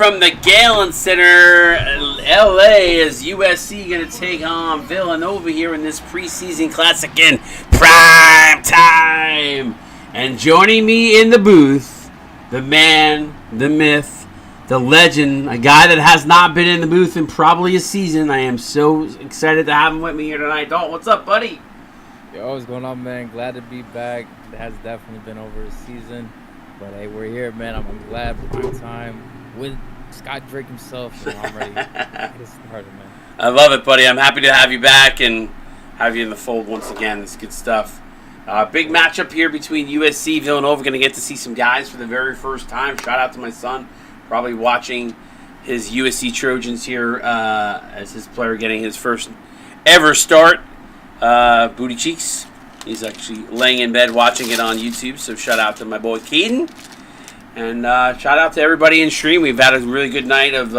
from the Galen Center, LA, is USC going to take on Villanova here in this preseason classic in prime time. And joining me in the booth, the man, the myth, the legend, a guy that has not been in the booth in probably a season. I am so excited to have him with me here tonight. Dalton, what's up, buddy? Yo, what's going on, man? Glad to be back. It has definitely been over a season. But, hey, we're here, man. I'm glad prime time with Scott Drake himself. So I'm ready to get started, man. I love it, buddy. I'm happy to have you back and have you in the fold once again. It's good stuff. Big matchup here between USC and Villanova. Going to get to see some guys for the very first time. Shout out to my son. Probably watching his USC Trojans here as his player getting his first ever start. Booty Cheeks. He's actually laying in bed watching it on YouTube. So shout out to my boy Keaton. And shout out to everybody in stream. We've had a really good night of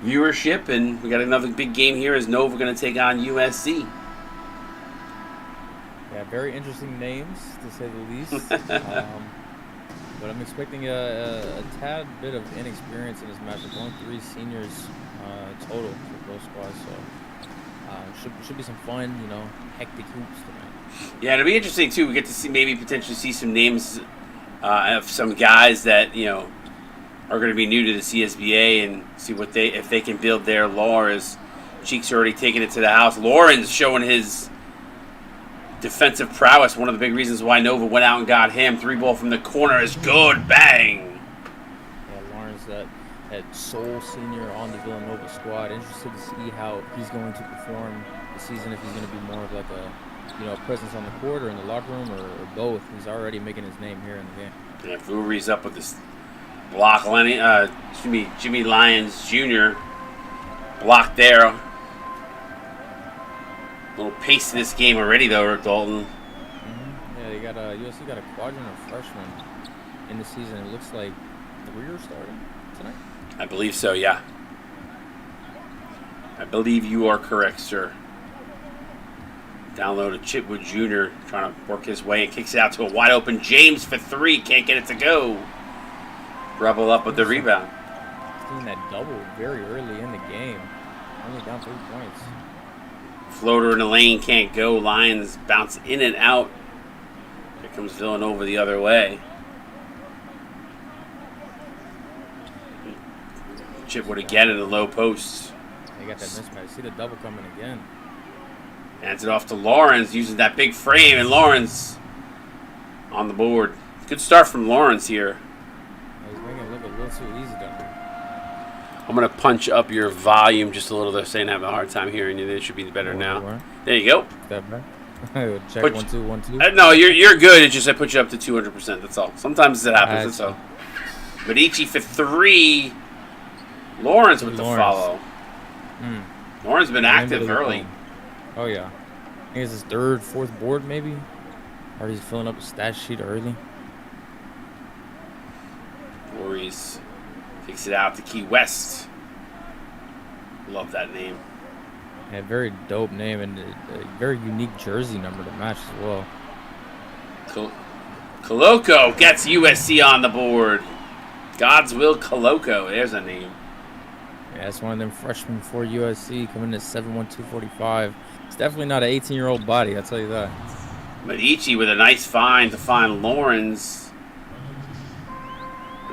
viewership. And we got another big game here as Nova going to take on USC. Yeah, very interesting names, to say the least. But I'm expecting a tad bit of inexperience in this matchup. Only 3 seniors total for both squads. So should be some fun, hectic hoops tonight. Yeah, it'll be interesting too. We get to see potentially see some names of some guys that are going to be new to the CSBA and see if they can build their lore. As Cheeks already taking it to the house. Lauren's showing his defensive prowess. One of the big reasons why Nova went out and got him. 3-ball from the corner is good. Bang. Yeah, Lawrence, that sole senior on the Villanova squad. Interested to see how he's going to perform this season. If he's going to be more of like a presence on the court or in the locker room or both. He's already making his name here in the game. Yeah, Voury's up with this block. Jimmy Lyons Jr. block there. A little pace to this game already, though, Dalton. Yeah, USC got a quadrant of freshmen in the season. It looks like Greer starting tonight. I believe so, yeah. I believe you are correct, sir. Download a Chipwood Jr. trying to work his way and kicks it out to a wide open James for 3. Can't get it to go. Rebel up with the rebound. Seeing that double very early in the game. Only down 3 points. Floater in the lane can't go. Lions bounce in and out. Here comes Villanova the other way. Chipwood again in the low post. They got that mismatch. See the double coming again. Hands it off to Lawrence using that big frame, and Lawrence on the board. Good start from Lawrence here. He's making it look a little too easy down there. I'm going to punch up your volume just a little. They're saying I have a hard time hearing you. It should be better now. There you go. That better? Check 1 2 1 2. No, you're good. It's just I put you up to 200%. That's all. Sometimes it happens. That's all. Medici for 3. Lawrence with the follow. Lawrence been active early. Oh, yeah. I think it's his 3rd, 4th board, maybe. Or he's filling up a stat sheet early. Voorhees takes it out to Key West. Love that name. Yeah, very dope name and a very unique jersey number to match as well. Coloco gets USC on the board. God's Will Coloco. There's a name. Yeah, it's one of them freshmen for USC coming in at 7'1", 245. It's definitely not an 18-year-old body, I'll tell you that. Medici with a nice find to find Lawrence.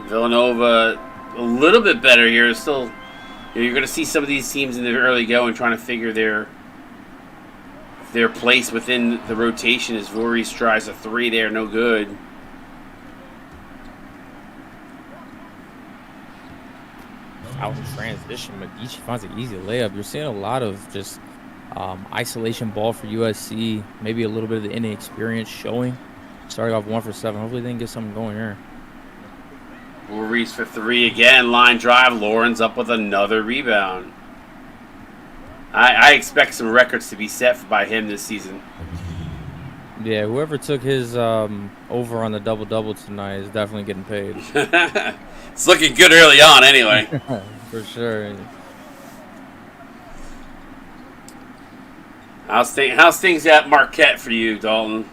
Villanova a little bit better here. Still, you're going to see some of these teams in the early going trying to figure their place within the rotation as Voorhees tries a 3 there. No good. Out in transition, Medici finds an easy layup. You're seeing a lot of just isolation ball for USC. Maybe a little bit of the inexperience showing. Starting off 1 for 7. Hopefully they can get something going here. Voorhees for 3 again. Line drive. Lawrence up with another rebound. I expect some records to be set by him this season. Yeah, whoever took his over on the double-double tonight is definitely getting paid. It's looking good early on anyway. For sure. How's things at Marquette for you, Dalton?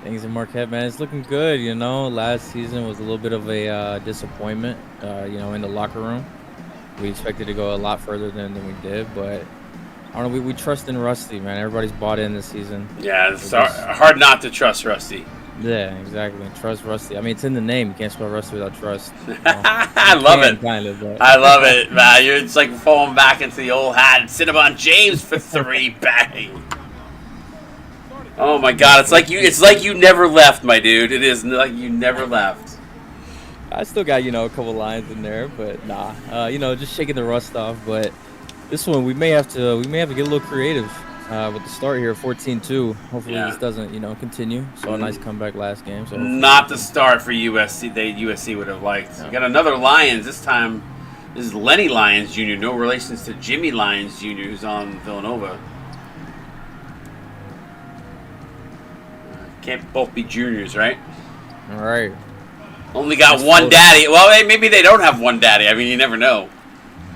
Things in Marquette, man, it's looking good. Last season was a little bit of a disappointment. In the locker room, we expected to go a lot further than we did, but I don't know. We trust in Rusty, man. Everybody's bought in this season. Yeah, it's hard not to trust Rusty. Yeah, exactly. Trust Rusty. I mean, it's in the name. You can't spell Rusty without trust. I love it. Kind of, but. I love it, man. It's like falling back into the old hat. Cinnabon James for 3, bang. Oh my God! It's like you never left, my dude. It is like you never left. I still got a couple lines in there, but nah. Just shaking the rust off. But this one we may have to get a little creative. With the start here, 14-2. Hopefully this doesn't, continue. So a nice comeback last game. So not the start for USC. USC would have liked. We got another Lions this time. This is Lenny Lyons Jr. No relations to Jimmy Lyons Jr. who's on Villanova. Can't both be juniors, right? All right. Only got one daddy. Well, maybe they don't have one daddy. I mean, you never know.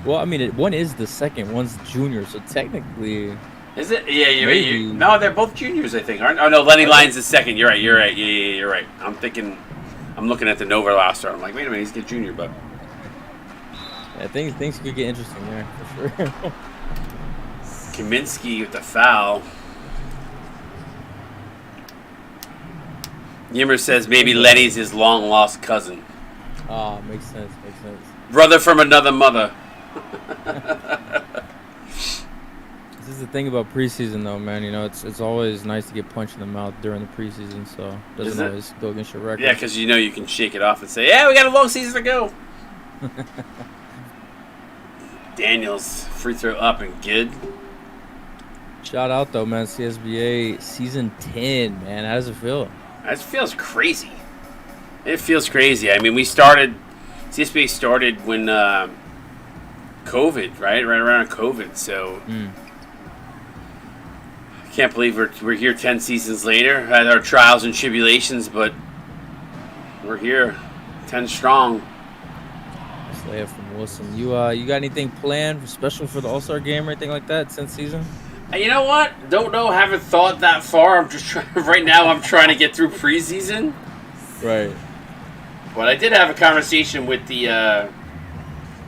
Well, I mean, one is the second. One's junior. So technically. Is it? Yeah, no, they're both juniors, I think, aren't? Oh no, Lenny Lyons is second. You're right. Yeah, you're right. I'm looking at the Nova roster. I'm like, wait a minute, he's a junior, but yeah, things could get interesting there for sure. Kaminsky with the foul. Yimmer says maybe Lenny's his long lost cousin. Oh, makes sense. Brother from another mother. This is the thing about preseason, though, man. It's always nice to get punched in the mouth during the preseason, so it doesn't always go against your record. Yeah, because you can shake it off and say, yeah, we got a long season to go. Daniels, free throw up and good. Shout out, though, man. CSBA Season 10, man. How does it feel? It feels crazy. It feels crazy. I mean, CSBA started when COVID, right around COVID, so... Can't believe we're here 10 seasons later. Had our trials and tribulations, but we're here, 10 strong. Nice layup from Wilson. You got anything planned special for the All-Star game or anything like that? 10th season? You know what? Don't know. Haven't thought that far. I'm just trying. Right now, I'm trying to get through preseason. Right. But I did have a conversation with the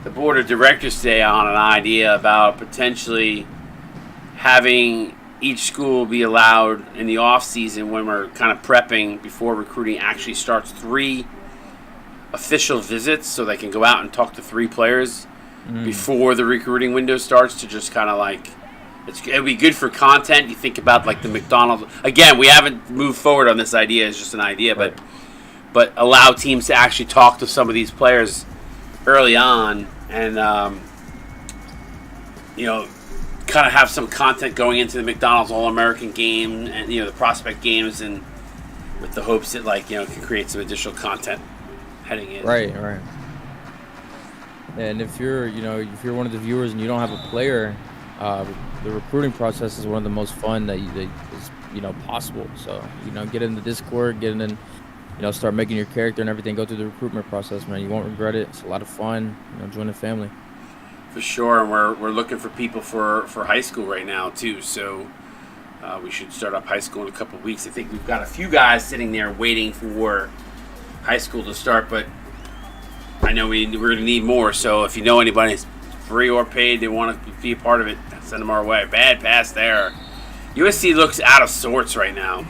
board of directors today on an idea about potentially having each school be allowed in the off season when we're kind of prepping before recruiting actually starts 3 official visits so they can go out and talk to 3 players before the recruiting window starts to just kind of like it'd be good for content. You think about like the McDonald's again. We haven't moved forward on this idea. It's just an idea, right. but allow teams to actually talk to some of these players early on and kind of have some content going into the McDonald's All-American game and the prospect games, and with the hopes that can create some additional content heading in. Right. And if you're one of the viewers and you don't have a player, the recruiting process is one of the most fun that is possible. So get in the Discord, get in, start making your character and everything. Go through the recruitment process, man. You won't regret it. It's a lot of fun. Join the family. For sure, and we're looking for people for high school right now too. So we should start up high school in a couple of weeks. I think we've got a few guys sitting there waiting for high school to start, but I know we're going to need more. So if you know anybody that's free or paid, they want to be a part of it, send them our way. Bad pass there. USC looks out of sorts right now.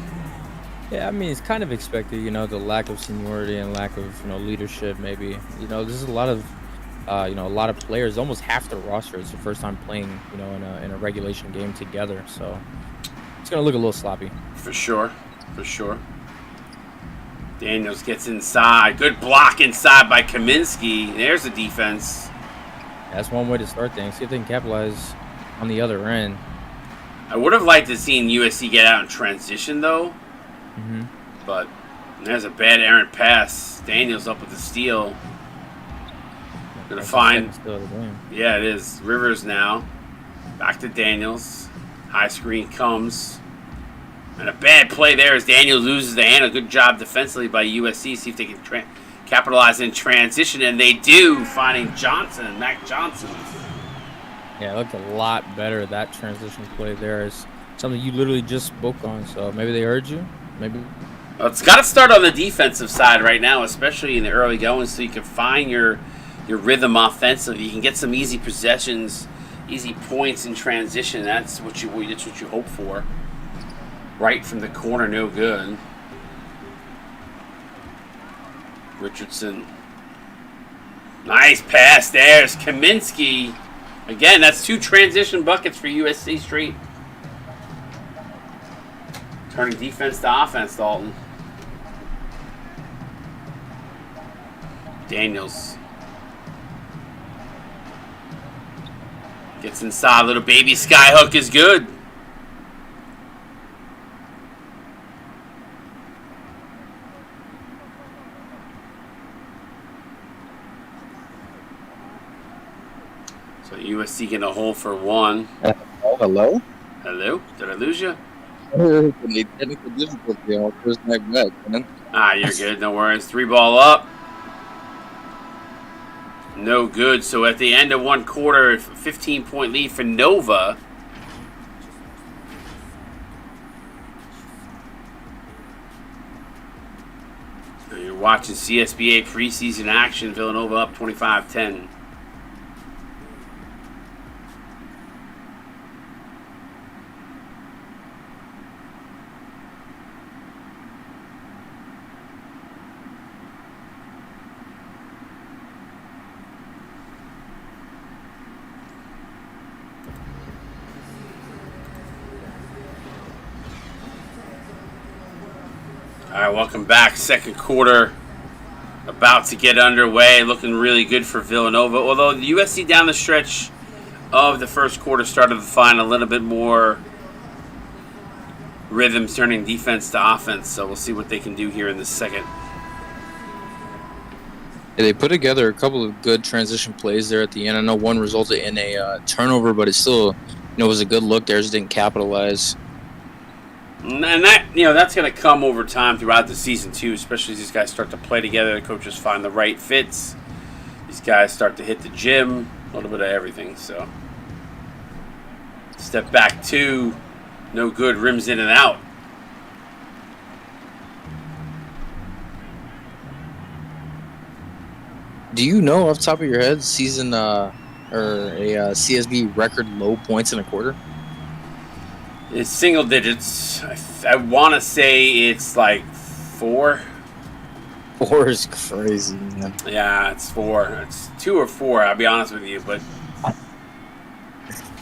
Yeah, I mean it's kind of expected. The lack of seniority and lack of leadership. Maybe there's a lot of. A lot of players, almost half the roster is the first time playing, in a regulation game together. So it's going to look a little sloppy. For sure. Daniels gets inside. Good block inside by Kaminsky. There's the defense. That's one way to start things. See if they can capitalize on the other end. I would have liked to seen USC get out in transition, though. But there's a bad errant pass. Daniels up with the steal. Gonna find. Yeah, it is. Rivers now. Back to Daniels. High screen comes. And a bad play there as Daniels loses the handle. Good job defensively by USC. See if they can capitalize in transition. And they do, finding Mac Johnson. Yeah, it looked a lot better. That transition play there is something you literally just spoke on. So maybe they heard you. Maybe. Well, it's got to start on the defensive side right now, especially in the early going, so you can find your rhythm offensively. You can get some easy possessions, easy points in transition. That's what you hope for. Right from the corner, no good. Richardson. Nice pass there. It's Kaminsky. Again, that's 2 transition buckets for USC straight. Turning defense to offense, Dalton. Daniels. Gets inside. Little baby skyhook is good. So USC getting a hole for 1. Oh, hello? Hello? Did I lose you? Technical difficulty on first night back, man. You're good. No worries. 3 ball up. No good. So at the end of 1 quarter, 15-point lead for Nova. So you're watching CSBA preseason action. Villanova up 25-10. All right, welcome back. Second quarter about to get underway. Looking really good for Villanova. Although the USC down the stretch of the first quarter started to find a little bit more rhythm, turning defense to offense. So we'll see what they can do here in the second. Yeah, they put together a couple of good transition plays there at the end. I know one resulted in a turnover, but it still, was a good look there. Just didn't capitalize. And that, that's going to come over time throughout the season too, especially as these guys start to play together. The coaches find the right fits. These guys start to hit the gym, a little bit of everything. So, step back 2, no good, rims in and out. Do you know off the top of your head season or a CSB record low points in a quarter? It's single digits. I want to say it's like 4. 4 is crazy, man. Yeah, it's 4. It's 2 or 4, I'll be honest with you. But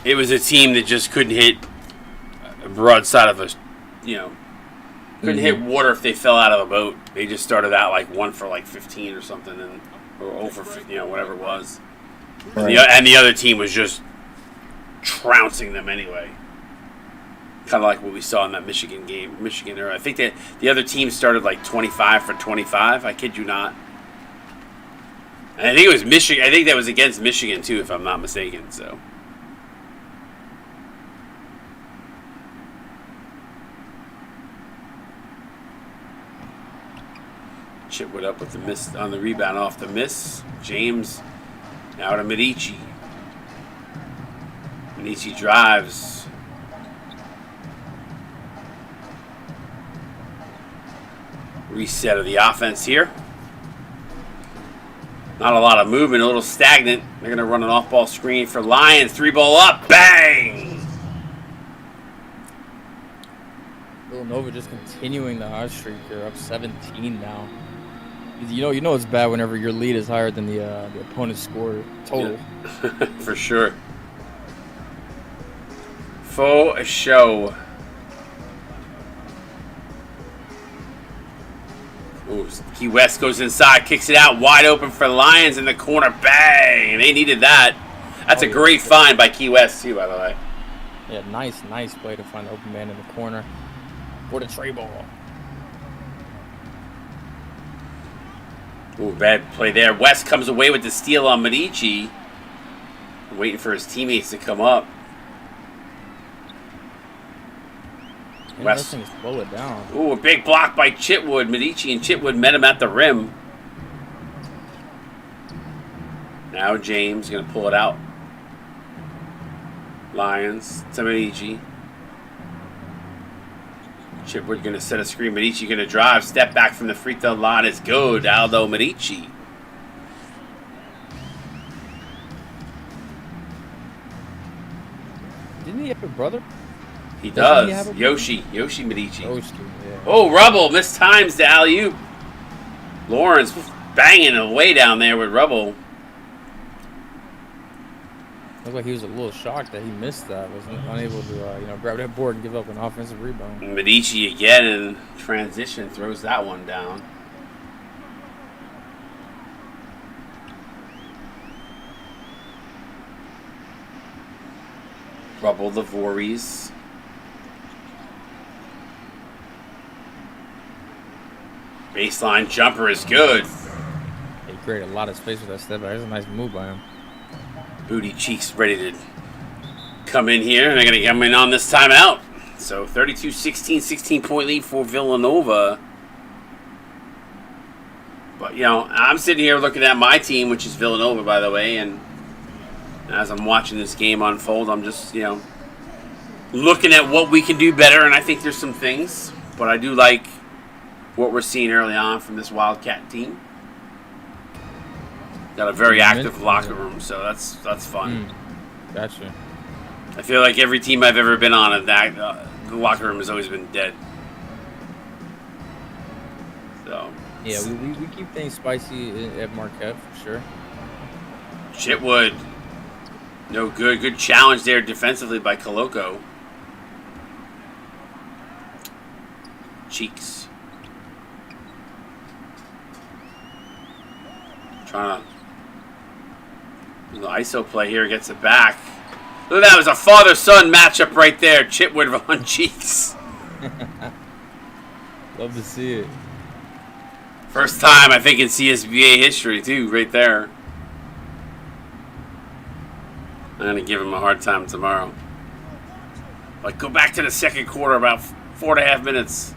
it was a team that just couldn't hit a broadside of a, couldn't hit water if they fell out of a boat. They just started out like 1 for like 15 or something, or over, whatever it was. Right. And the other team was just trouncing them anyway. Kind of like what we saw in that Michigan game. I think that the other team started like 25 for 25. I kid you not. And I think it was Michigan. I think that was against Michigan too, if I'm not mistaken. So. Chipwood up with the miss on the rebound off the miss. James now to Medici. Medici drives. Reset of the offense here. Not a lot of movement, a little stagnant. They're going to run an off-ball screen for Lions. 3 ball up, bang! Villanova just continuing the hot streak. They're up 17 now. You know it's bad whenever your lead is higher than the opponent's score total. Yeah. For sure. For show. Ooh, Key West goes inside, kicks it out, wide open for Lions in the corner. Bang! They needed that. That's a great find by Key West, too, by the way. Yeah, nice play to find the open man in the corner for the tray ball. Ooh, bad play there. West comes away with the steal on Medici. Waiting for his teammates to come up. West. Slow it down. Ooh, a big block by Chitwood. Medici and Chitwood met him at the rim. Now James going to pull it out. Lions to Medici. Chipwood going to set a screen. Medici going to drive. Step back from the free throw line is good. Aldo Medici. Didn't he have a brother? He Doesn't he does. have a Yoshi Medici. Yoshi, yeah. Oh, Rubble mistimes the alley-oop. Lawrence banging away down there with Rubble. Looked like he was a little shocked that he missed that. Was unable to, grab that board and give up an offensive rebound. Medici again in transition throws that one down. Rubble the Voorhees. Baseline jumper is good. He created a lot of space with that step back. That's a nice move by him. Booty Cheeks ready to come in here, and they're going to come in on this timeout. So 32-16, 16-point lead for Villanova. But, I'm sitting here looking at my team, which is Villanova, by the way, and as I'm watching this game unfold, I'm just, looking at what we can do better, and I think there's some things. But I do like what we're seeing early on from this Wildcat team. Got a very active locker room, so that's fun. Gotcha. I feel like every team I've ever been on, the locker room has always been dead. So yeah, we keep things spicy at Marquette for sure. Chitwood, no good. Good challenge there defensively by Coloco. Cheeks. Trying to the ISO play here, gets it back. Look at that, it was a father-son matchup right there. Chitwood on Cheeks. Love to see it. First time, I think, in CSBA history, too, right there. I'm going to give him a hard time tomorrow. Like, go back to the second quarter, about 4.5 minutes.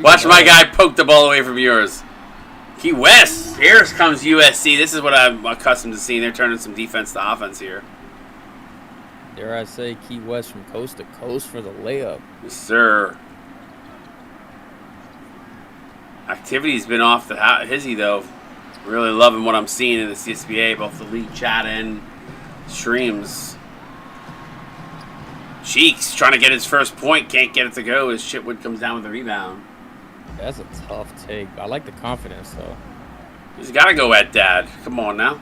Watch my guy poke the ball away from yours. Key West. Here comes USC. This is what I'm accustomed to seeing. They're turning some defense to offense here. Dare I say Key West from coast to coast for the layup. Yes, sir. Activity's been off the hizzy, though. Really loving what I'm seeing in the CSBA, both the league chat and streams. Cheeks trying to get his first point. Can't get it to go as Chitwood comes down with the rebound. That's a tough take. I like the confidence, though. He's got to go at Dad. Come on now.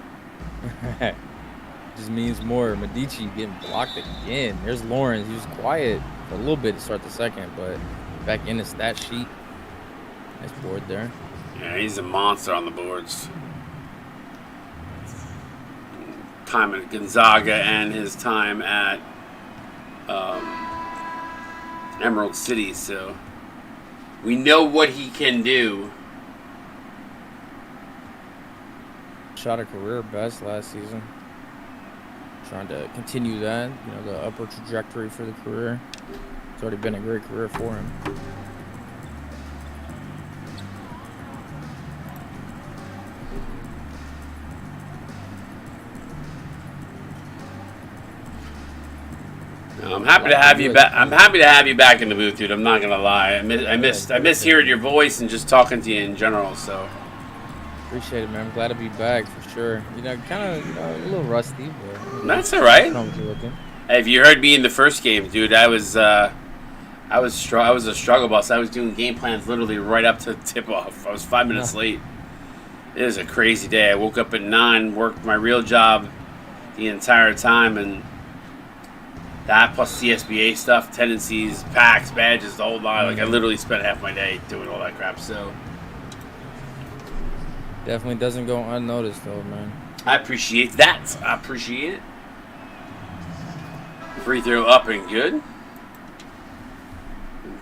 Just means more. Medici getting blocked again. There's Lawrence. He was quiet for a little bit to start the second, but back in the stat sheet. Nice board there. Yeah, he's a monster on the boards. Time at Gonzaga and his time at Emerald City, so we know what he can do. Shot a career best last season. Trying to continue that, the upper trajectory for the career. It's already been a great career for him. I'm happy to have you back. I'm happy to have you back in the booth, dude. I'm not gonna lie. I miss hearing your voice and just talking to you in general. So appreciate it, man. I'm glad to be back for sure. Kind of a little rusty, but that's all right. Hey, if you heard me in the first game, dude, I was a struggle bus. I was doing game plans literally right up to tip off. I was 5 minutes late. It was a crazy day. I woke up at 9, worked my real job the entire time, and that plus CSBA stuff, tendencies, packs, badges, the whole lot. Like, I literally spent half my day doing all that crap, so. Definitely doesn't go unnoticed, though, man. I appreciate that. I appreciate it. Free throw up and good.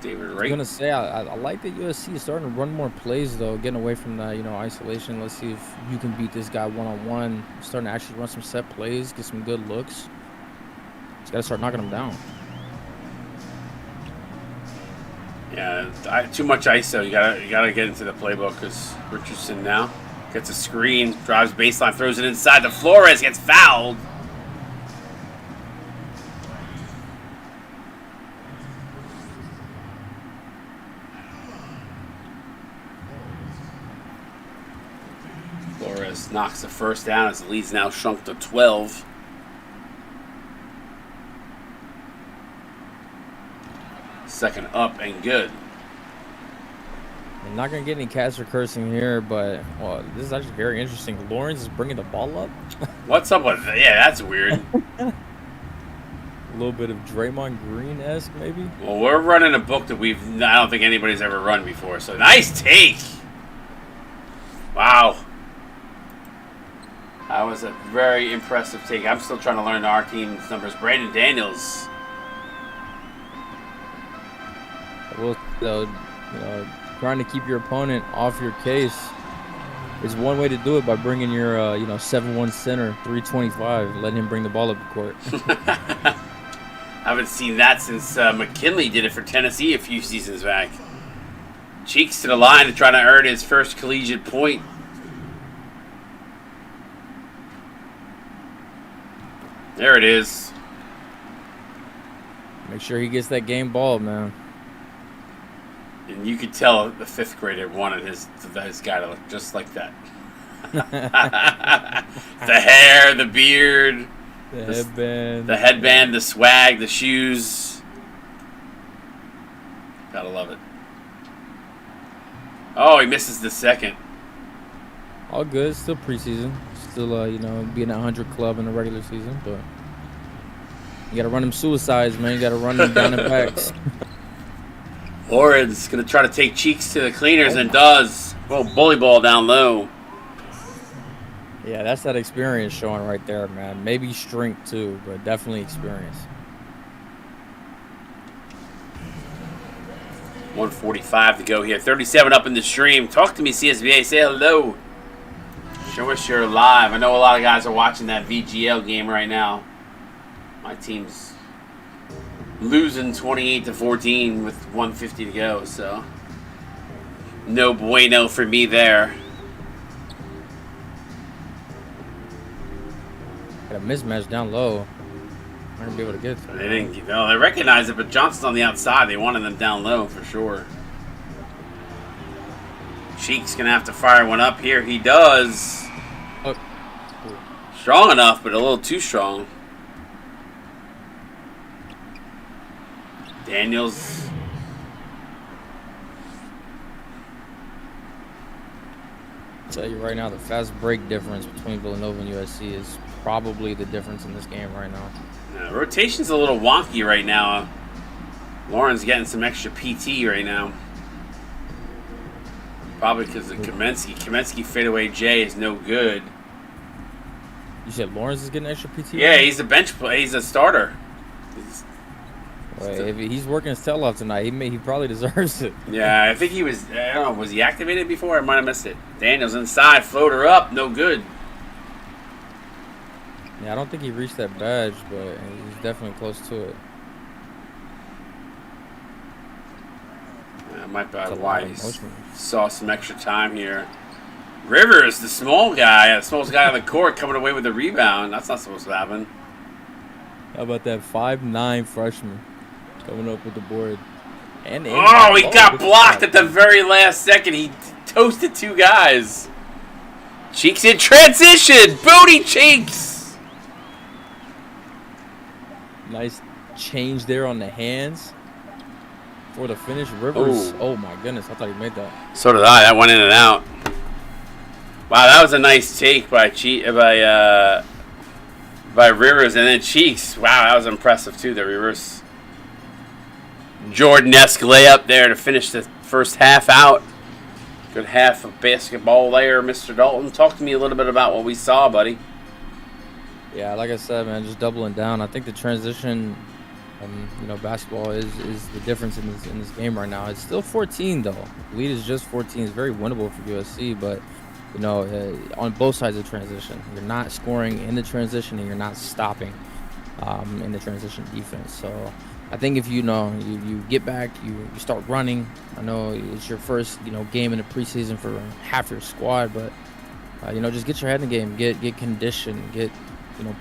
David Wright. I was going to say, I like that USC is starting to run more plays, though, getting away from that, isolation. Let's see if you can beat this guy one-on-one. Starting to actually run some set plays, get some good looks. Just got to start knocking them down. Yeah, too much ISO. You gotta get into the playbook because Richardson now gets a screen, drives baseline, throws it inside. The Flores gets fouled. Lawrence knocks the first down as the lead's now shrunk to 12. Second up and good. I'm not going to get any cats or cursing here, but well, this is actually very interesting. Lawrence is bringing the ball up. What's up with that? Yeah, that's weird. A little bit of Draymond Green-esque, maybe. Well, we're running a book that I don't think anybody's ever run before. So nice take. Wow. That was a very impressive take. I'm still trying to learn our team's numbers. Brandon Daniels. Well, trying to keep your opponent off your case is one way to do it by bringing your 7-1 center, 325, letting him bring the ball up the court. I haven't seen that since McKinley did it for Tennessee a few seasons back. Cheeks to the line to try to earn his first collegiate point. There it is. Make sure he gets that game ball, man. And you could tell the fifth grader wanted his guy to look just like that. The hair, the beard, the headband, the swag, the shoes. Gotta love it. Oh, he misses the second. All good. Still preseason. Still, being a 100 club in the regular season, but you gotta run them suicides, man. You gotta run them down and backs. Lawrence gonna try to take Cheeks to the cleaners and does. Well, bully ball down low. Yeah, that's that experience showing right there, man. Maybe strength too, but definitely experience. 1:45 to go here. 37 up in the stream. Talk to me, CSBA. Say hello. Show us you're live. I know a lot of guys are watching that VGL game right now. My team's losing 28-14 with 1:50 to go, so no bueno for me there. Got a mismatch down low. I'm gonna be able to get it. They didn't. No, they recognize it, but Johnson's on the outside. They wanted them down low for sure. Cheek's gonna have to fire one up here. He does. Oh. Strong enough, but a little too strong. Daniels. I'll tell you right now, the fast break difference between Villanova and USC is probably the difference in this game right now. Rotation's a little wonky right now. Lauren's getting some extra PT right now. Probably because of Kaminsky. Kaminsky fadeaway J is no good. You said Lawrence is getting extra PT? Yeah, he's a bench play. He's a starter. If he's working his tail off tonight, he probably deserves it. Yeah, I think he was. I don't know. Was he activated before? I might have missed it. Daniels inside, floater up, no good. Yeah, I don't think he reached that badge, but he's definitely close to it. That might be why he saw some extra time here. Rivers, the small guy, the smallest guy on the court, coming away with the rebound. That's not supposed to happen. How about that 5'9" freshman coming up with the board? And he got blocked at the very last second. He toasted two guys. Cheeks in transition. Booty Cheeks. Nice change there on the hands for the finish. Rivers. Ooh. Oh my goodness, I thought he made that. So did I. That went in and out. Wow, that was a nice take by Rivers, and then Cheeks. Wow, that was impressive too. The reverse Jordan-esque layup there to finish the first half out. Good half of basketball there, Mr. Dalton. Talk to me a little bit about what we saw, buddy. Yeah, like I said, man, just doubling down. I think the transition, basketball is the difference in this game right now. It's still 14 though. The lead is just 14. It's very winnable for USC, but on both sides of the transition, you're not scoring in the transition and you're not stopping in the transition defense. So I think if you get back, you start running. I know it's your first game in the preseason for half your squad, but just get your head in the game, get conditioned, get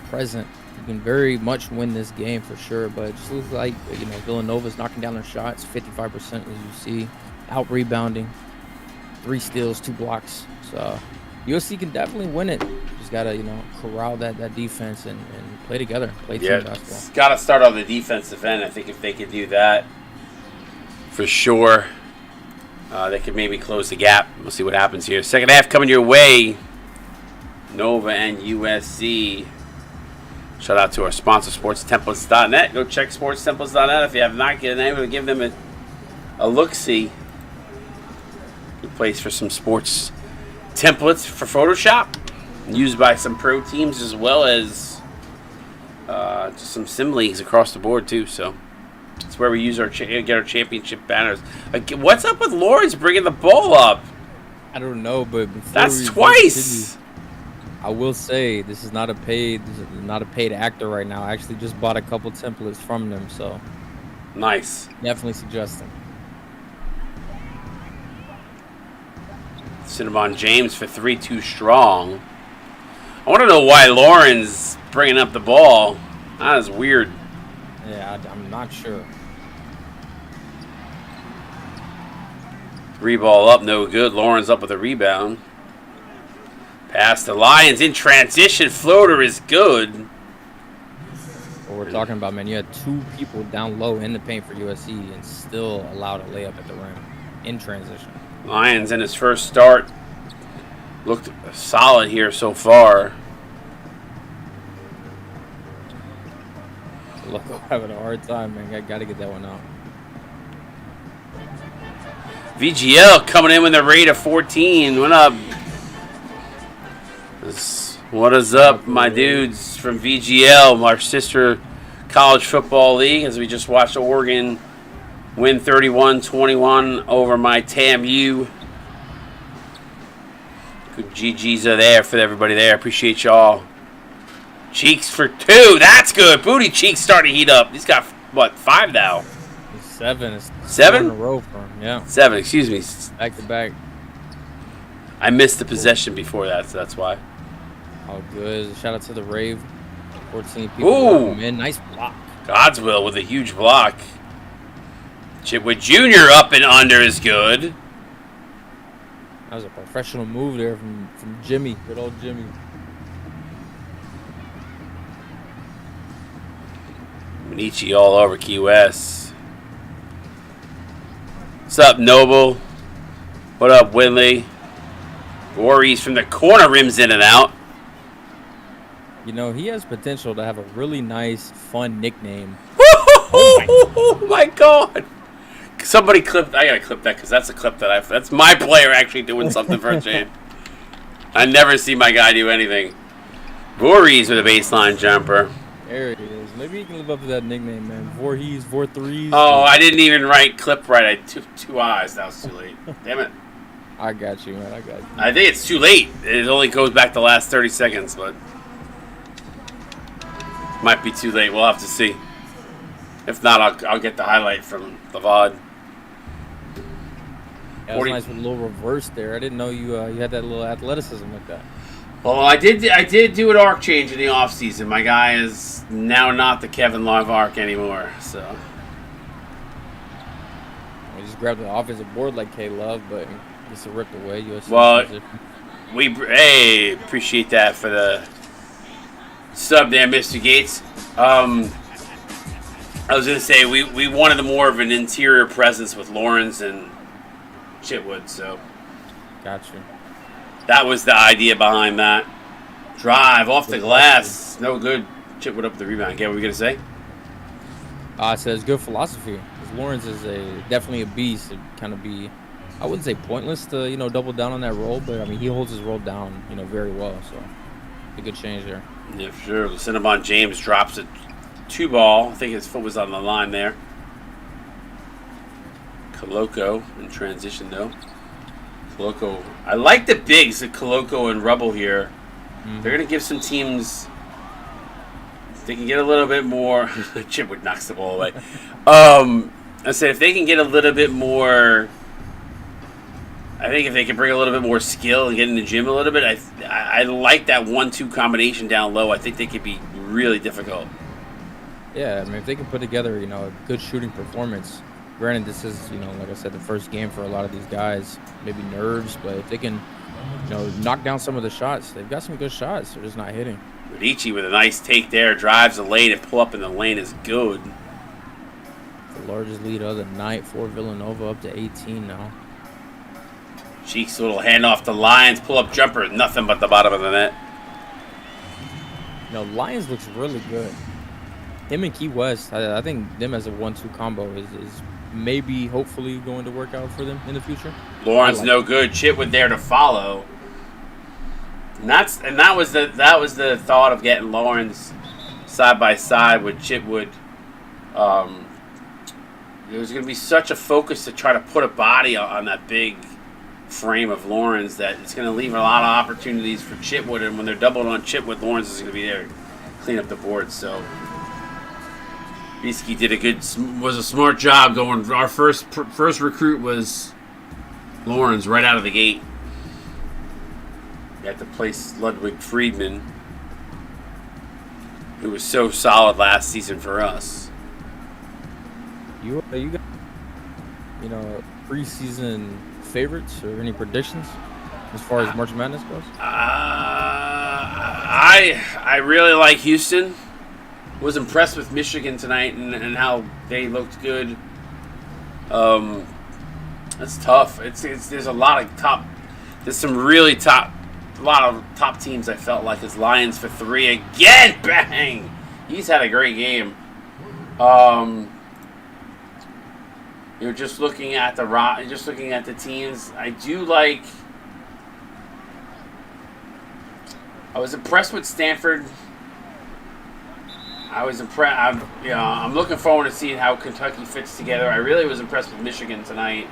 present. You can very much win this game for sure, but it just looks like Villanova's knocking down their shots 55% as you see, out rebounding, 3 steals, 2 blocks. So USC can definitely win it. Just gotta, corral that defense and play together, play team basketball. It's got to start on the defensive end. I think if they could do that, for sure, they could maybe close the gap. We'll see what happens here. Second half coming your way. Nova and USC. Shout out to our sponsor, SportsTemplates.net. Go check SportsTemplates.net if you have not been able to give them a look-see. Good place for some sports templates for Photoshop. Used by some pro teams as well as just some sim leagues across the board too. So it's where we use get our championship banners. What's up with Lawrence bringing the ball up? I don't know, but that's twice. I will say this is not a paid actor right now. I actually just bought a couple templates from them, so nice. Definitely suggest them. Cinnamon James for 3 too strong. I want to know why Lauren's bringing up the ball. That is weird. Yeah, I'm not sure. 3 ball up, no good. Lauren's up with a rebound. Pass to Lyons in transition. Floater is good. What we're talking about, man, you had 2 people down low in the paint for USC and still allowed a layup at the rim in transition. Lyons in his first start looked solid here so far. Loco having a hard time, man. Got to get that one out. VGL coming in with a rate of 14. What up? What is up, my dudes from VGL, our sister college football league, as we just watched Oregon win 31-21 over my TAMU. Good GGs are there for everybody there. Appreciate y'all. Cheeks for 2. That's good. Booty Cheeks starting to heat up. He's got, 5 now? 7. 7? In a row for him, yeah. 7, excuse me. Back to back. I missed the possession before that, so that's why. Oh, good. Shout out to the Rave. 14 people. Ooh. Man, nice block. Godswill with a huge block. Chitwood Jr. up and under is good. That was a professional move there from Jimmy. Good old Jimmy. Minichi all over Key West. What's up, Noble? What up, Winley? Voorhees from the corner, rims in and out. He has potential to have a really nice, fun nickname. Oh my God! Somebody clipped. I gotta clip that because that's a clip that's my player actually doing something for a change. I never see my guy do anything. Voorhees with a baseline jumper. There it is. Maybe you can live up to that nickname, man. Voorhees, 4-3s. Oh, I didn't even write clip right. I had two eyes. That was too late. Damn it. I got you, man. I got you. I think it's too late. It only goes back the last 30 seconds, but might be too late. We'll have to see. If not, I'll get the highlight from the VOD. Yeah, it was nice with a little reverse there. I didn't know you had that little athleticism like that. Well, I did do an arc change in the offseason. My guy is now not the Kevin Love arc anymore, so. We just grabbed the offensive board like K-Love, but gets it ripped away. USC well, appreciate that for the sub there, Mr. Gates. I was going to say, we wanted more of an interior presence with Lawrence and Chitwood, so. Gotcha. That was the idea behind that. Drive off the glass. No good. Chitwood up with the rebound. Get what were we going to say? I said it's good philosophy. Because Lawrence is definitely a beast. It kind of be, I wouldn't say pointless to, double down on that role, but, I mean, he holds his role down, very well, so. A good change there. Yeah, for sure. Cinnamon James drops a 2-ball. I think his foot was on the line there. Coloco in transition, though. Coloco. I like the bigs of Coloco and Rubble here. Mm-hmm. They're going to give some teams... They can get a little bit more... Chipwood knocks the ball away. I said if they can get a little bit more... I think if they can bring a little bit more skill and get in the gym a little bit, I like that 1-2 combination down low. I think they could be really difficult. Yeah, I mean, if they can put together, a good shooting performance. Granted, this is, like I said, the first game for a lot of these guys. Maybe nerves, but if they can knock down some of the shots. They've got some good shots. They're just not hitting. Ricci with a nice take there, drives the lane and pull up in the lane is good. The largest lead of the night for Villanova, up to 18 now. Cheeks little handoff to Lyons, pull up jumper, nothing but the bottom of the net. Lyons looks really good. Him and Key West, I think them as a 1-2 combo is maybe, hopefully, going to work out for them in the future. Lawrence no good. Chitwood there to follow. And that was the thought of getting Lawrence side by side with Chitwood. There was going to be such a focus to try to put a body on that big frame of Lawrence that it's going to leave a lot of opportunities for Chitwood. And when they're doubled on Chitwood, Lawrence is going to be there to clean up the board. So Bisky was a smart job going. Our first recruit was Lawrence right out of the gate. You had to place Ludwig Friedman, who was so solid last season for us. You got preseason favorites or any predictions as far as March Madness goes? I really like Houston. Was impressed with Michigan tonight and how they looked good. That's tough. There's a lot of top. There's some really top. A lot of top teams. I felt like is Lions for 3 again. Bang! He's had a great game. You're just looking at the teams. I was impressed with Stanford. I was impressed. I'm looking forward to seeing how Kentucky fits together. I really was impressed with Michigan tonight.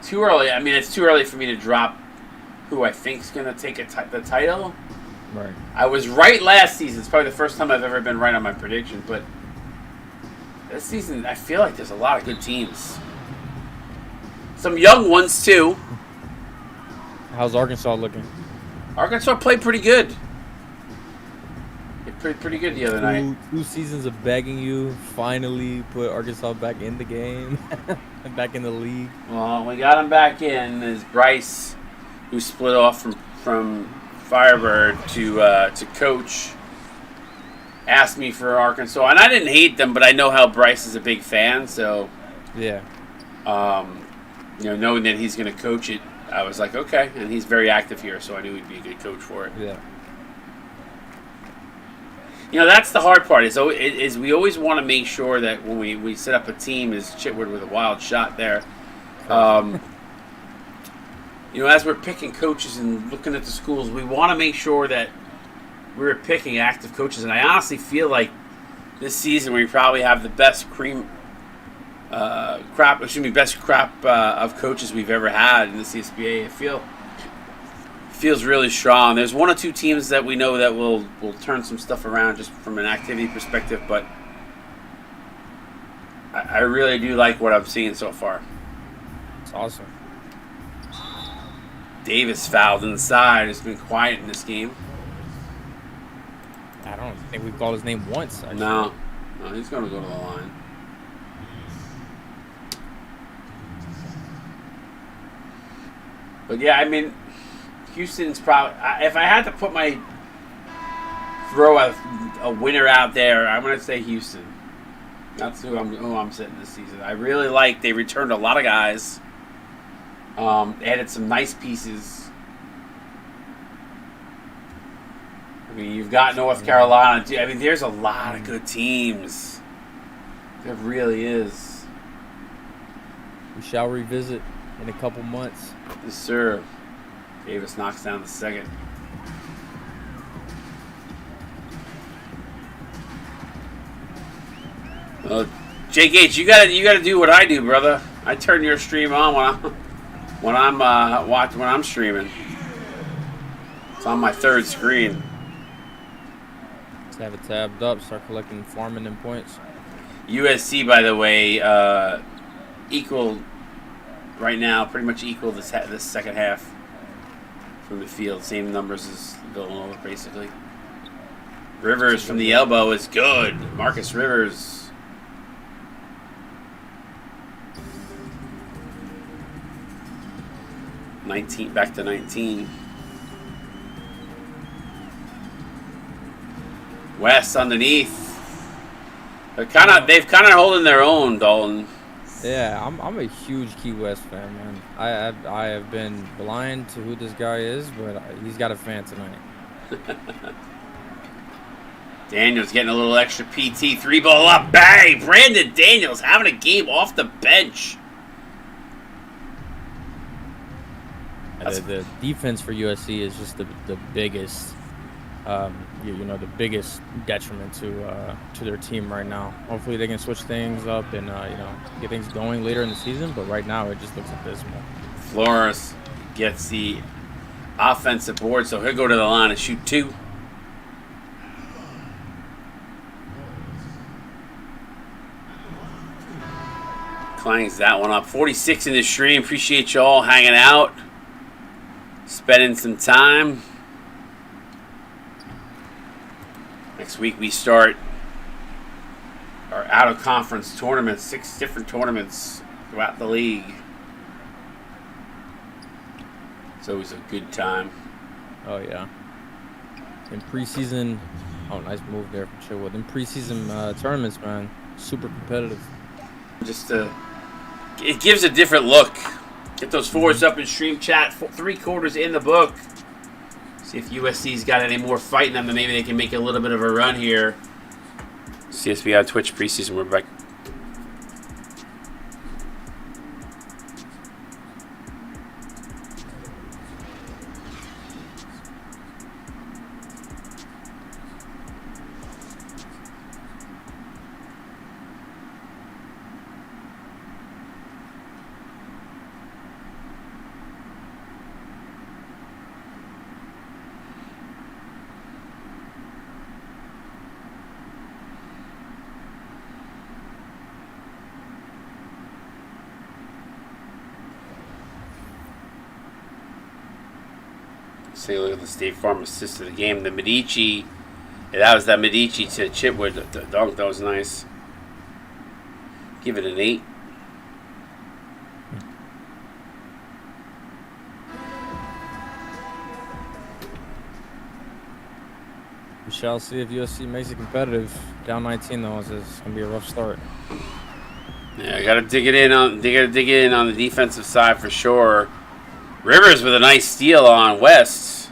Too early. I mean, it's too early for me to drop who I think is going to take the title. Right. I was right last season. It's probably the first time I've ever been right on my prediction. But this season, I feel like there's a lot of good teams. Some young ones, too. How's Arkansas looking? Arkansas played pretty good. They played pretty good the other night. 2 seasons of begging you finally put Arkansas back in the game. Back in the league. Well, we got him back in. Is Bryce, who split off from Firebird to coach, asked me for Arkansas, and I didn't hate them, but I know how Bryce is a big fan, so yeah. Knowing that he's going to coach it, I was like, okay, and he's very active here, so I knew he'd be a good coach for it. Yeah. That's the hard part. Is we always want to make sure that when we set up a team, is Chitwood with a wild shot there. As we're picking coaches and looking at the schools, we want to make sure that we're picking active coaches. And I honestly feel like this season we probably have the best crop of coaches we've ever had in the CSBA. Feels really strong. There's 1 or 2 teams that we know that will turn some stuff around just from an activity perspective, but I really do like what I'm seeing so far. It's awesome. Davis fouled inside. It's been quiet in this game. I don't think we've called his name once. Actually. No, he's going to go to the line. But yeah, I mean, Houston's probably. If I had to throw a winner out there, I'm going to say Houston. That's who I'm sitting this season. I really like. They returned a lot of guys. Added some nice pieces. I mean, you've got North Carolina. I mean, there's a lot of good teams. There really is. We shall revisit in a couple months. Yes, sir. Davis knocks down the second. Well, Jake H, you gotta do what I do, brother. I turn your stream on when I'm streaming. It's on my third screen. Let's have it tabbed up. Start collecting farming and points. USC, by the way, equal right now, pretty much equal this second half from the field. Same numbers as Villanova, basically. Rivers from the elbow is good. Marcus Rivers. 19 back to 19. West underneath. They've kind of holding their own, Dalton. Yeah, I'm a huge Key West fan, man. I have been blind to who this guy is, but he's got a fan tonight. Daniels getting a little extra PT. 3-ball up. Bang! Brandon Daniels having a game off the bench. The defense for USC is just the biggest, the biggest detriment to their team right now. Hopefully they can switch things up and get things going later in the season. But right now it just looks abysmal. Flores gets the offensive board, so he'll go to the line and shoot 2. Clangs that one up. 46 in the stream. Appreciate you all hanging out, spending some time. Next week we start our out-of-conference tournaments. 6 different tournaments throughout the league. It's always a good time. Oh, yeah. In preseason, nice move there from Csba. In preseason tournaments, man, super competitive. Just it gives a different look. Get those fours up in stream chat. 3 quarters in the book. See if USC's got any more fight in them, and maybe they can make a little bit of a run here. CSB on Twitch preseason. We're back. Take a look at the State Farm assist of the game. The Medici, that was that Medici to Chipwood. The dunk, that was nice. Give it an 8. We shall see if USC makes it competitive. Down 19 though, it's gonna be a rough start. Yeah, they gotta dig in on the defensive side for sure. Rivers with a nice steal on West.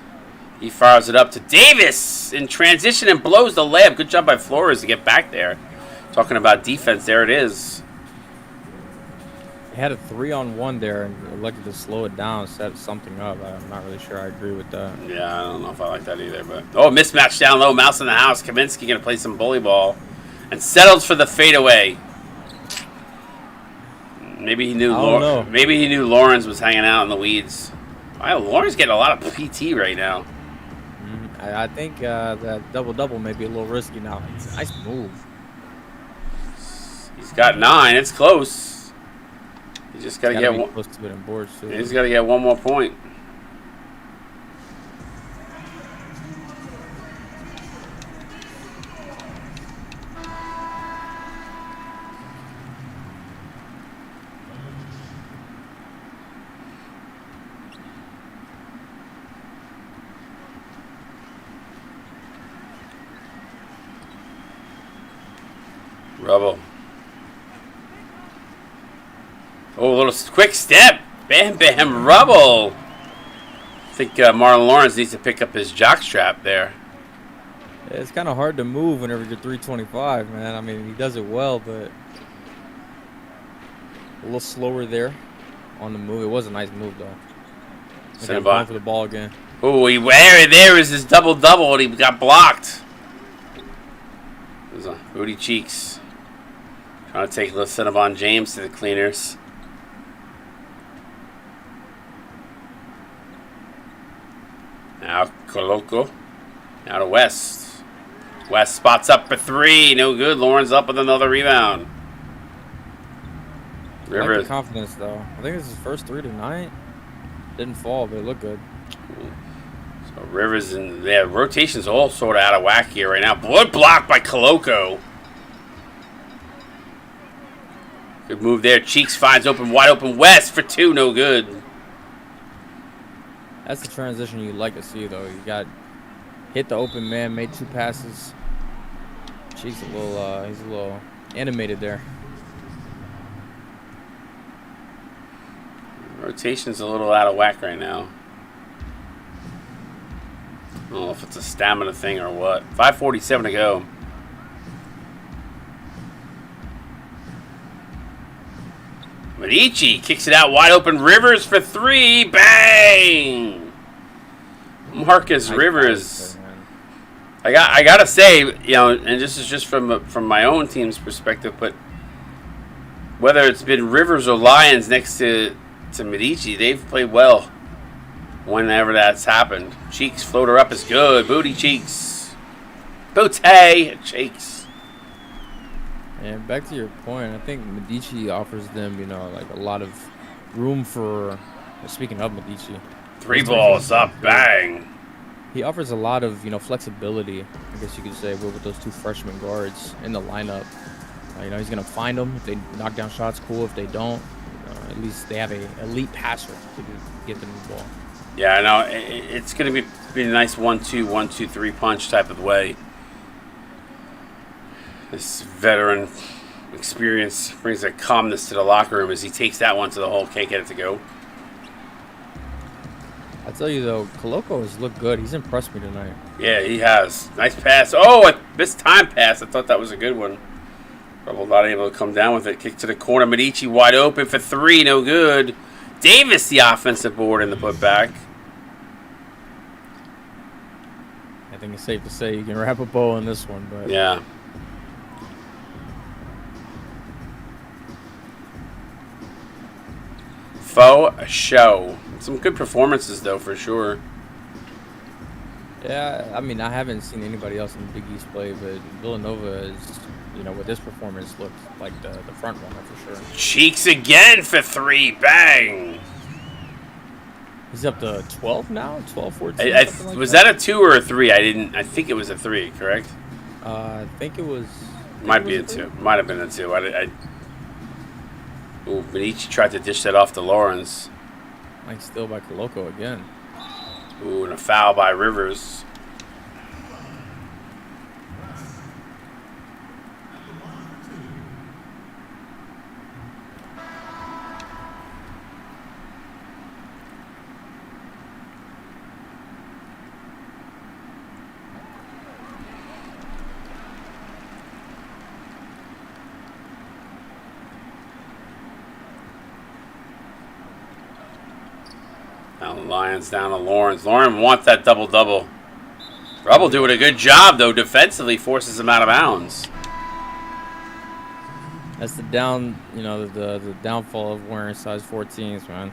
He fires it up to Davis in transition and blows the layup. Good job by Flores to get back there. Talking about defense, there it is. He had a 3-on-1 there and elected to slow it down, set something up. I'm not really sure I agree with that. Yeah, I don't know if I like that either. But mismatch down low. Mouse in the house. Kaminsky gonna play some bully ball and settles for the fadeaway. Maybe he knew. Maybe he knew Lawrence was hanging out in the weeds. Wow, Lawrence getting a lot of PT right now. I think that double-double may be a little risky now. It's a nice move. He's got 9. It's close. He's just got to get one. Close to it in boards too. He's got to get one more point. Rubble. Oh, a little quick step. Bam, bam, Rubble. I think Marlon Lawrence needs to pick up his jockstrap there. Yeah, it's kind of hard to move whenever you're 325, man. I mean, he does it well, but a little slower there on the move. It was a nice move, though. Send him for the ball again. Oh, there is his double-double, and he got blocked. It was Rudy Cheeks. Trying to take a little Cinnabon James to the cleaners. Now Coloco. Now to West. West spots up for 3. No good. Lawrence up with another rebound. I like the confidence, though. I think this is his first 3 tonight. Didn't fall, but it looked good. So Rivers and rotation's all sort of out of whack here right now. Blood blocked by Coloco. Good move there. Cheeks finds wide open West for 2. No good. That's the transition you like to see, though. You got hit the open man, made 2 passes. Cheeks he's a little animated there. Rotation's a little out of whack right now. I don't know if it's a stamina thing or what. 5:47 to go. Medici kicks it out wide open. Rivers for 3. Bang! Marcus Rivers. I gotta say, you know, and this is just from my own team's perspective, but whether it's been Rivers or Lions next to Medici, they've played well whenever that's happened. Cheeks floater up is good. Booty Cheeks. Booty Cheeks. And back to your point, I think Medici offers them, you know, like a lot of room for, speaking of Medici. 3 balls up, bang. He offers a lot of, you know, flexibility, I guess you could say, with those 2 freshman guards in the lineup. You know, he's going to find them. If they knock down shots, cool. If they don't, at least they have a elite passer to get them the ball. Yeah, I know. It's going to be a nice 1-2, 1-2-3 punch type of way. This veteran experience brings a calmness to the locker room as he takes that one to the hole. Can't get it to go. I tell you, though, Koloko has looked good. He's impressed me tonight. Yeah, he has. Nice pass. Oh, a missed time pass. I thought that was a good one. Rebel not able to come down with it. Kick to the corner. Medici wide open for 3. No good. Davis the offensive board in the putback. I think it's safe to say you can wrap a bow on this one, but yeah. Faux show. Some good performances, though, for sure. Yeah, I mean, I haven't seen anybody else in the Big East play, but Villanova is, you know, with this performance, looked like the front runner for sure. Cheeks again for 3. Bang! He's up to 12 now? 12, 14? Was that a 2 or a 3? I think it was a 3, correct? I think it was... Might be a 2. Might have been a 2. Ooh, Medici tried to dish that off to Lawrence. Nice steal by Koloko again. Ooh, and a foul by Rivers. Now the Lions down to Lawrence. Lawrence wants that double-double. Rebel doing a good job, though, defensively, forces him out of bounds. That's the the downfall of wearing size 14s, man.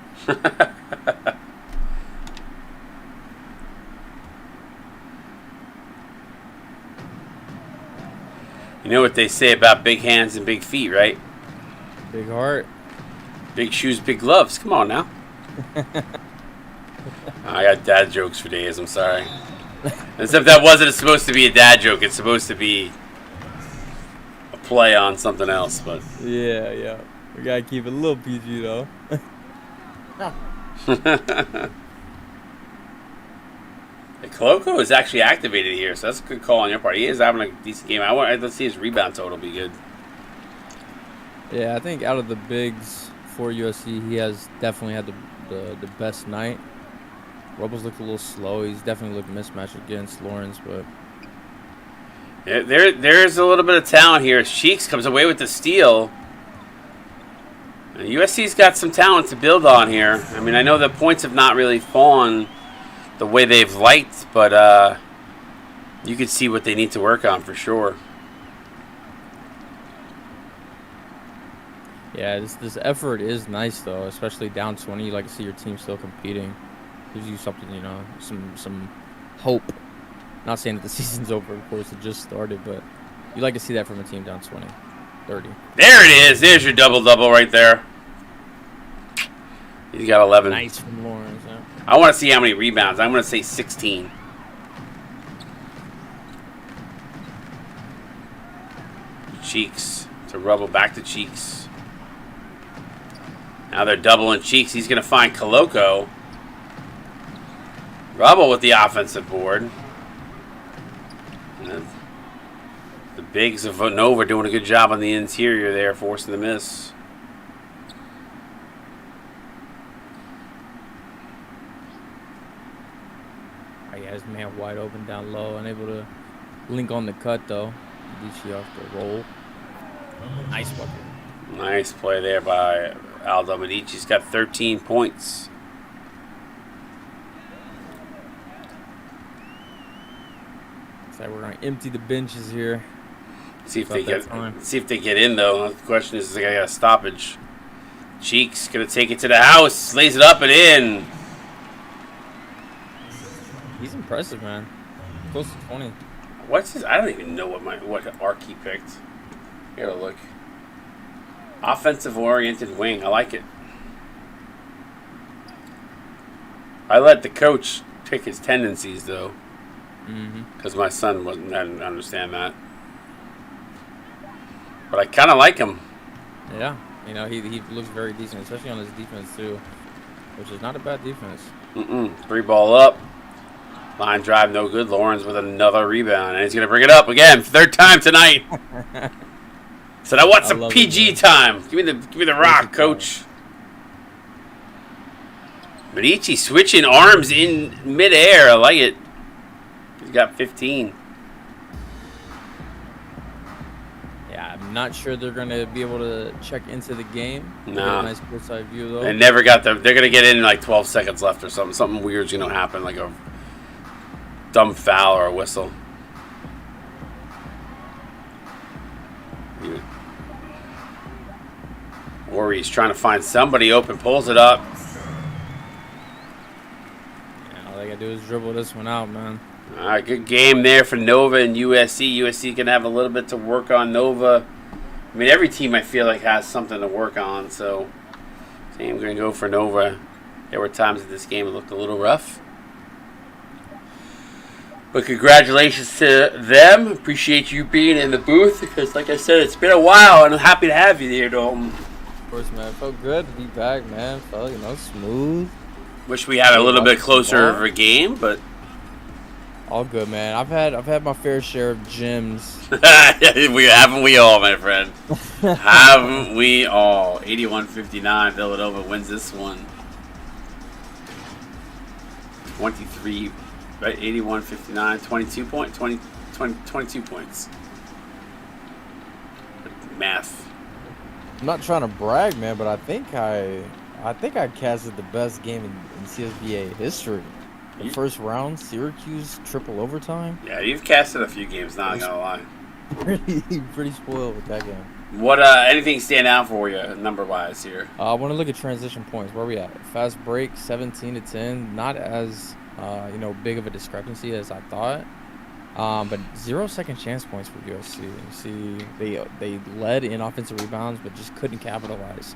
You know what they say about big hands and big feet, right? Big heart. Big shoes, big gloves. Come on now. I got dad jokes for days. I'm sorry. Except that wasn't supposed to be a dad joke. It's supposed to be a play on something else. But yeah. We gotta keep it a little PG though. Koloko is actually activated here, so that's a good call on your part. He is having a decent game. Let's see his rebound total be good. Yeah, I think out of the bigs for USC, he has definitely had the best night. Rebels looked a little slow. He's definitely looked mismatched against Lawrence, but yeah, there's a little bit of talent here. Cheeks comes away with the steal. USC's got some talent to build on here. I mean, I know the points have not really fallen the way they've liked, but you could see what they need to work on for sure. yeah, this effort is nice though, especially down 20. You like to see your team still competing. Gives you something, you know, some hope. Not saying that the season's over, of course, it just started, but you like to see that from a team down 20, 30. There it is. There's your double-double right there. He's got 11. Nice from Lawrence, yeah. I want to see how many rebounds. I'm going to say 16. Cheeks to Rebel, back to Cheeks. Now they're doubling Cheeks. He's going to find Koloko. Rubble with the offensive board. The bigs of Villanova doing a good job on the interior there, forcing the miss. I got his man wide open down low, unable to link on the cut though. Medici off the roll. Nice bucket. Nice play there by Aldo Medici's got 13 points. Looks like we're gonna empty the benches here. See if they get in though. The question is they got a stoppage. Cheeks gonna take it to the house, lays it up and in. He's impressive, man. Close to 20. What's his? I don't even know what arc he picked. Here, look. Offensive oriented wing. I like it. I let the coach pick his tendencies though, because my son didn't understand that. But I kind of like him. Yeah, you know he looks very decent, especially on his defense too, which is not a bad defense. 3 ball up. Line drive, no good. Lawrence with another rebound, and he's gonna bring it up again, 3rd time tonight. So now what's some PG time? Give me the rock, coach. Medici switching arms in midair. I like it. He's got 15. Yeah, I'm not sure they're gonna be able to check into the game. No. Nice courtside view though. They never got the. They're gonna get in like 12 seconds left or something. Something weird's gonna happen, like a dumb foul or a whistle. Or he's trying to find somebody open, pulls it up. Yeah, all they gotta do is dribble this one out, man. All right, good game there for Nova and USC. USC can have a little bit to work on. Nova, I mean, every team I feel like has something to work on. So, I think I'm going to go for Nova. There were times in this game it looked a little rough. But congratulations to them. Appreciate you being in the booth because, like I said, it's been a while, and I'm happy to have you there, Dalton. Of course, man. It felt good to be back, man. Felt, smooth. Wish we had a little bit closer of a game, but all good, man. I've had my fair share of gyms. Haven't we all, my friend? Haven't we all? 81-59. Villanova wins this one. 23, right? 81-59. 22 points. Math. I'm not trying to brag, man, but I think I casted the best game in CSBA history. The first round, Syracuse triple overtime. Yeah, you've casted a few games, not gonna lie. Pretty spoiled with that game. What anything stand out for you number wise here? I want to look at transition points. Where are we at? Fast break, 17-10. Not as big of a discrepancy as I thought. But 0 second chance points for USC. You see, they led in offensive rebounds, but just couldn't capitalize.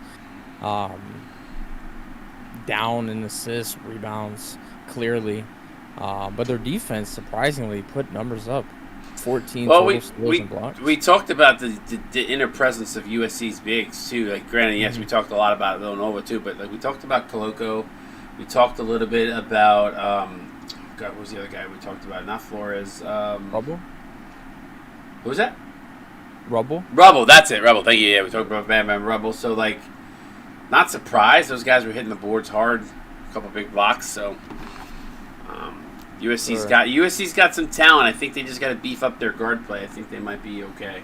Down in assists, rebounds, clearly. But their defense, surprisingly, put numbers up. 14 total steals and blocks. We talked about the inner presence of USC's bigs, too. Like, granted, yes, we talked a lot about Villanova, too, but we talked about Koloko. We talked a little bit about what was the other guy we talked about? Not Flores. Rubble? Who was that? Rubble, that's it. Rubble, thank you. Yeah, we talked about Bam Rubble. So, like, not surprised. Those guys were hitting the boards hard. A couple big blocks. So, USC's got some talent. I think they just got to beef up their guard play. I think they might be okay.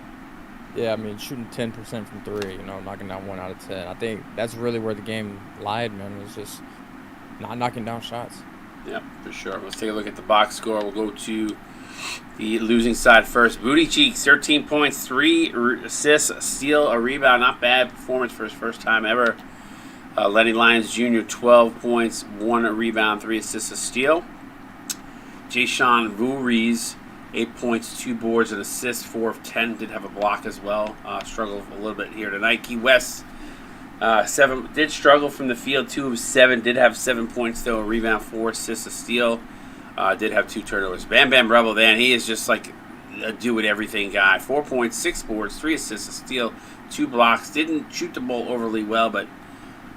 Yeah, I mean, shooting 10% from 3, knocking down 1 out of 10. I think that's really where the game lied, man, was just not knocking down shots. Yeah, for sure. Let's take a look at the box score. We'll go to the losing side first. Booty Cheeks, 13 points, 3 assists, a steal, a rebound. Not bad performance for his first time ever. Lenny Lyons Jr., 12 points, 1 rebound, 3 assists, a steal. Jayshawn Voorhees, 8 points, 2 boards, and assists, 4 of 10. Did have a block as well. Struggled a little bit here tonight. Key West, 7 did struggle from the field. 2 of 7 did have 7 points though. A rebound, 4 assists, a steal. Did have 2 turnovers. Bam Rebel, man, he is just like a do-it-everything guy. 4 points, 6 boards, 3 assists, a steal, 2 blocks. Didn't shoot the ball overly well, but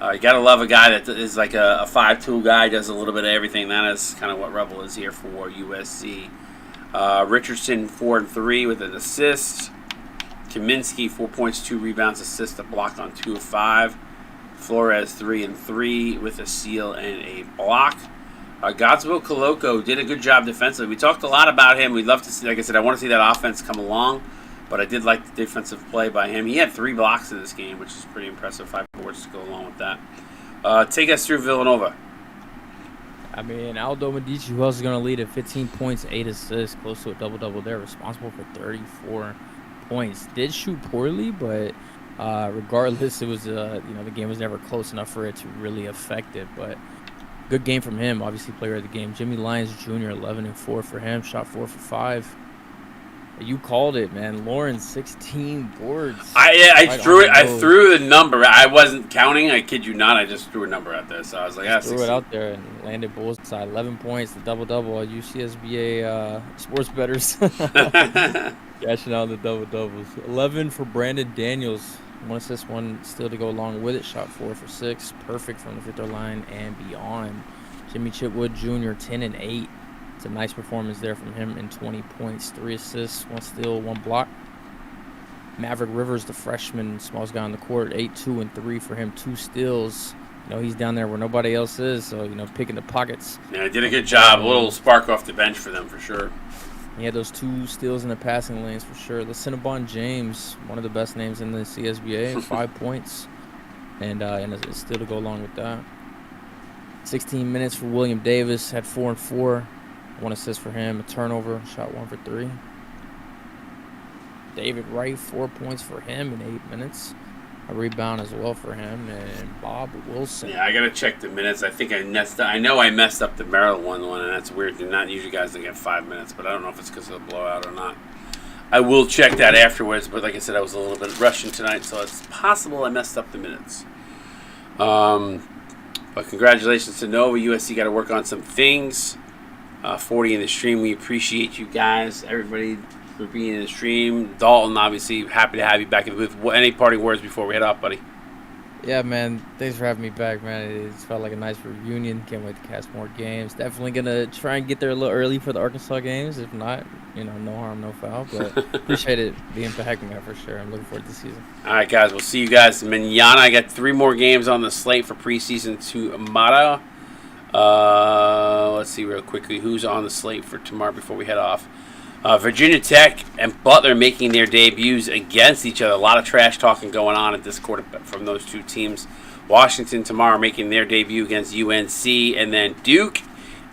You got to love a guy that is like a 5-tool guy, does a little bit of everything. That is kind of what Rebel is here for USC. Richardson 4 and 3 with an assist. Kaminsky 4 points, 2 rebounds, assist, a block on 2 of 5. Flores 3 and 3 with a steal and a block. Godswill Koloko did a good job defensively. We talked a lot about him. We'd love to see, like I said, I want to see that offense come along, but I did like the defensive play by him. He had 3 blocks in this game, which is pretty impressive. 5 boards to go along with that. Take us through Villanova. I mean, Aldo Medici, who else is going to lead at 15 points, 8 assists, close to a double-double there, responsible for 34 points. Did shoot poorly, but regardless, it was the game was never close enough for it to really affect it. But good game from him, obviously player of the game. Jimmy Lyons Jr., 11 and 4 for him, shot 4 for 5. You called it, man. Lawrence, 16 boards. I threw the number. I wasn't counting. I kid you not. I just threw a number out there. So I was like, threw it out there and landed bullseye. 11 points, the double-double. UCSBA sports bettors cashing out the double-doubles. 11 for Brandon Daniels. 1 assist, 1 steal to go along with it. Shot 4 for 6. Perfect from the free-throw line and beyond. Jimmy Chitwood Jr., 10 and 8. It's a nice performance there from him in 20 points, 3 assists, 1 steal, 1 block. Maverick Rivers, the freshman, smallest guy on the court, 8, 2, and 3 for him, 2 steals. He's down there where nobody else is, so, picking the pockets. Yeah, did a good job. A little spark off the bench for them, for sure. He had those 2 steals in the passing lanes, for sure. Cinnabon James, one of the best names in the CSBA, 5 points, and a steal to go along with that. 16 minutes for William Davis, had 4 and 4. 1 assist for him, a turnover, shot 1 for 3. David Wright, 4 points for him in 8 minutes. A rebound as well for him, and Bob Wilson. Yeah, I got to check the minutes. I think I know I messed up the Maryland one, and that's weird. They're not usually guys that get 5 minutes, but I don't know if it's because of the blowout or not. I will check that afterwards, but like I said, I was a little bit rushing tonight, so it's possible I messed up the minutes. But congratulations to Nova. USC got to work on some things. 40 in the stream. We appreciate you guys, everybody, for being in the stream. Dalton, obviously, happy to have you back in the booth. Any parting words before we head off, buddy? Yeah, man. Thanks for having me back, man. It felt like a nice reunion. Can't wait to cast more games. Definitely going to try and get there a little early for the Arkansas games. If not, no harm, no foul. But appreciate it being back, man, for sure. I'm looking forward to the season. All right, guys. We'll see you guys manana. I got 3 more games on the slate for preseason tomorrow. Let's see real quickly who's on the slate for tomorrow before we head off. Virginia Tech and Butler making their debuts against each other. A lot of trash talking going on at this quarter from those 2 teams. Washington tomorrow making their debut against UNC, and then Duke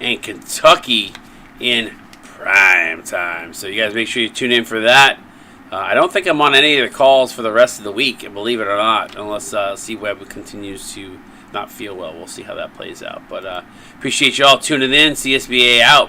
and Kentucky in prime time. So you guys make sure you tune in for that. I don't think I'm on any of the calls for the rest of the week, believe it or not, unless C-Web continues to not feel well. We'll see how that plays out. But appreciate you all tuning in. CSBA out.